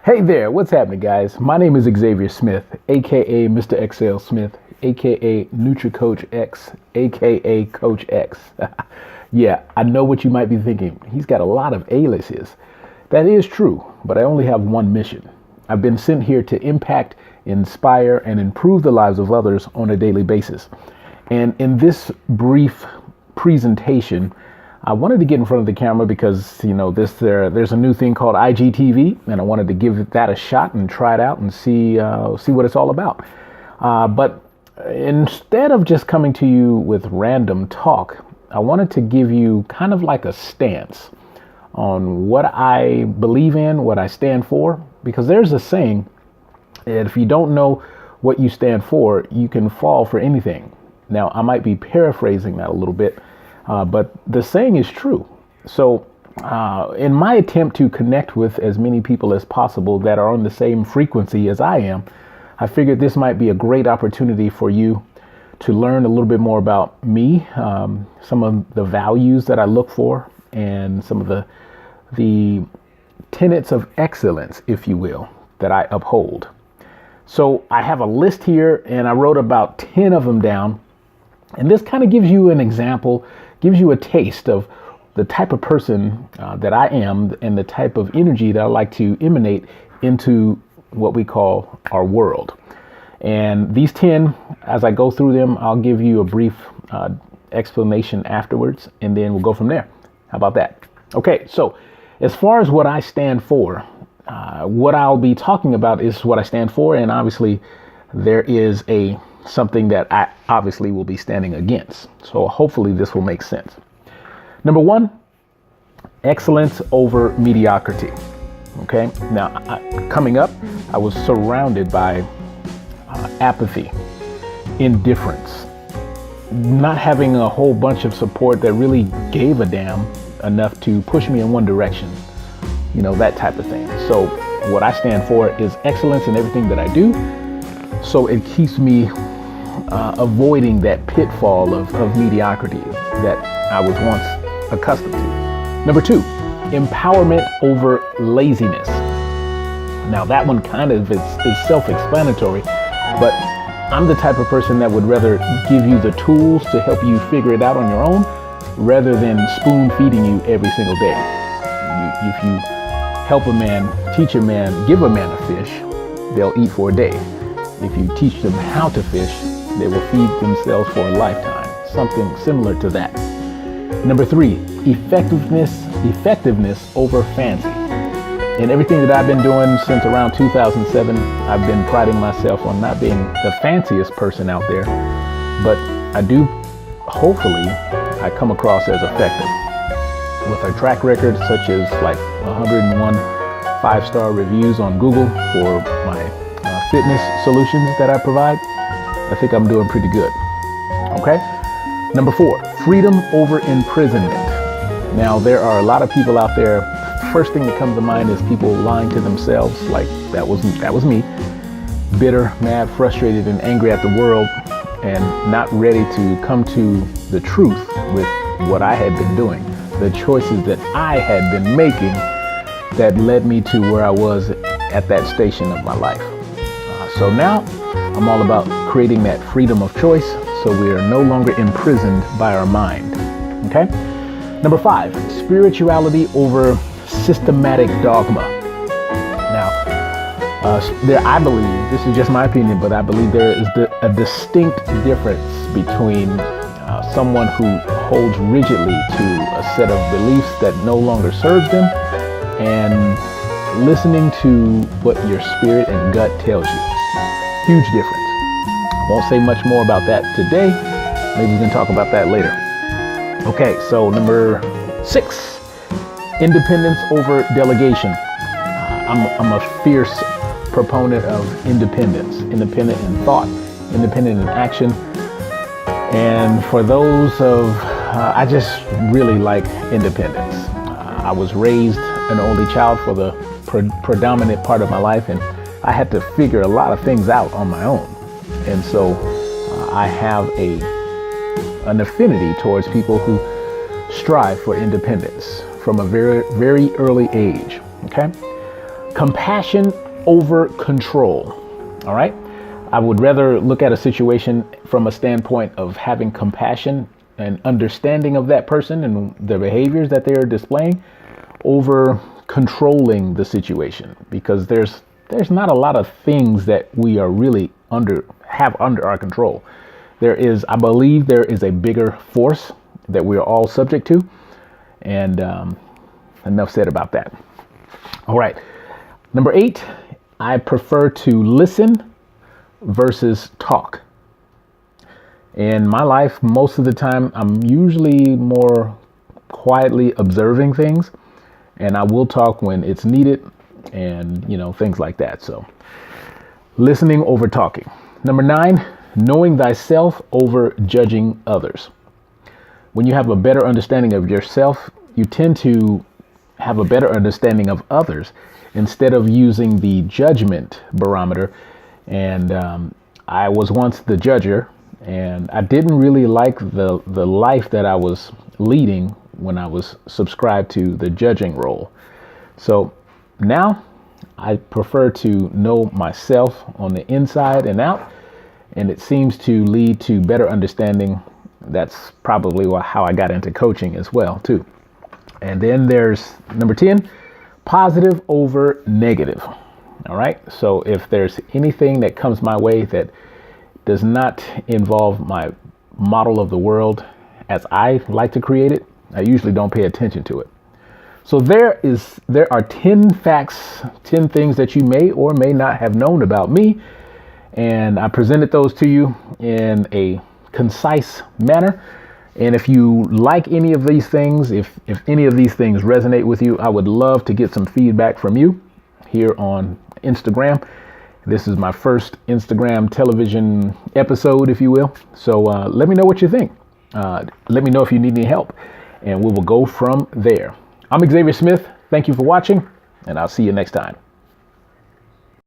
Hey there, what's happening, guys? My name is Xavier Smith, aka Mr. XL Smith, aka NutriCoach X, aka Coach X. Yeah, I know what you might be thinking. He's got a lot of aliases. That is true, but I only have one mission. I've been sent here to impact, inspire, and improve the lives of others on a daily basis. And in this brief presentation, I wanted to get in front of the camera because, there's a new thing called IGTV, and I wanted to give that a shot and try it out and see what it's all about. But instead of just coming to you with random talk, I wanted to give you kind of like a stance on what I believe in, what I stand for, because there's a saying that if you don't know what you stand for, you can fall for anything. Now, I might be paraphrasing that a little bit, but the saying is true. So in my attempt to connect with as many people as possible that are on the same frequency as I am, I figured this might be a great opportunity for you to learn a little bit more about me, some of the values that I look for, and some of the tenets of excellence, if you will, that I uphold. So I have a list here, and I wrote about 10 of them down. And this kind of gives you an example, gives you a taste of the type of person that I am and the type of energy that I like to emanate into what we call our world. And these 10, as I go through them, I'll give you a brief explanation afterwards, and then we'll go from there. How about that? Okay, so as far as what I stand for, what I'll be talking about is what I stand for, and obviously there is something that I obviously will be standing against. So hopefully this will make sense. Number one, excellence over mediocrity. Okay. Now, coming up, I was surrounded by apathy, indifference, not having a whole bunch of support that really gave a damn enough to push me in one direction, that type of thing. So what I stand for is excellence in everything that I do. So it keeps me avoiding that pitfall of mediocrity that I was once accustomed to. Number two, empowerment over laziness. Now that one kind of is self-explanatory, but I'm the type of person that would rather give you the tools to help you figure it out on your own rather than spoon feeding you every single day. If you help a man, teach a man, give a man a fish, they'll eat for a day. If you teach them how to fish, they will feed themselves for a lifetime. Something similar to that. Number three, effectiveness over fancy. In everything that I've been doing since around 2007, I've been priding myself on not being the fanciest person out there, but I do, hopefully, I come across as effective. With a track record such as like 101 5-star reviews on Google for my fitness solutions that I provide, I think I'm doing pretty good. Okay. Number four, freedom over imprisonment. Now, there are a lot of people out there. First thing that comes to mind is people lying to themselves, like that was me, bitter, mad, frustrated, and angry at the world, and not ready to come to the truth with what I had been doing, the choices that I had been making that led me to where I was at that station of my life. So now I'm all about creating that freedom of choice so we are no longer imprisoned by our mind. Okay? Number five, spirituality over systematic dogma. Now, I believe, this is just my opinion, but I believe there is a distinct difference between someone who holds rigidly to a set of beliefs that no longer serves them and listening to what your spirit and gut tells you. Huge difference. I won't say much more about that today. Maybe we can talk about that later. Okay, so number six, independence over delegation. I'm a fierce proponent of independence, independent in thought, independent in action. And for those I just really like independence. I was raised an only child for the predominant part of my life, and I had to figure a lot of things out on my own. And so I have an affinity towards people who strive for independence from a very, very early age. Okay. Compassion over control. All right. I would rather look at a situation from a standpoint of having compassion and understanding of that person and the behaviors that they are displaying over controlling the situation, because there's not a lot of things that we are really under our control. I believe there is a bigger force that we are all subject to. And enough said about that. All right. Number 8, I prefer to listen versus talk. In my life, most of the time, I'm usually more quietly observing things, and I will talk when it's needed and, things like that. So listening over talking. Number 9, knowing thyself over judging others. When you have a better understanding of yourself, you tend to have a better understanding of others instead of using the judgment barometer. And I was once the judger, and I didn't really like the life that I was leading when I was subscribed to the judging role. So now I prefer to know myself on the inside and out, and it seems to lead to better understanding. That's probably how I got into coaching as well, too. And then there's number 10, positive over negative. All right. So if there's anything that comes my way that does not involve my model of the world as I like to create it, I usually don't pay attention to it. So there are 10 facts, 10 things that you may or may not have known about me. And I presented those to you in a concise manner. And if you like any of these things, if any of these things resonate with you, I would love to get some feedback from you here on Instagram. This is my first Instagram television episode, if you will. So let me know what you think. Let me know if you need any help, and we will go from there. I'm Xavier Smith. Thank you for watching, and I'll see you next time.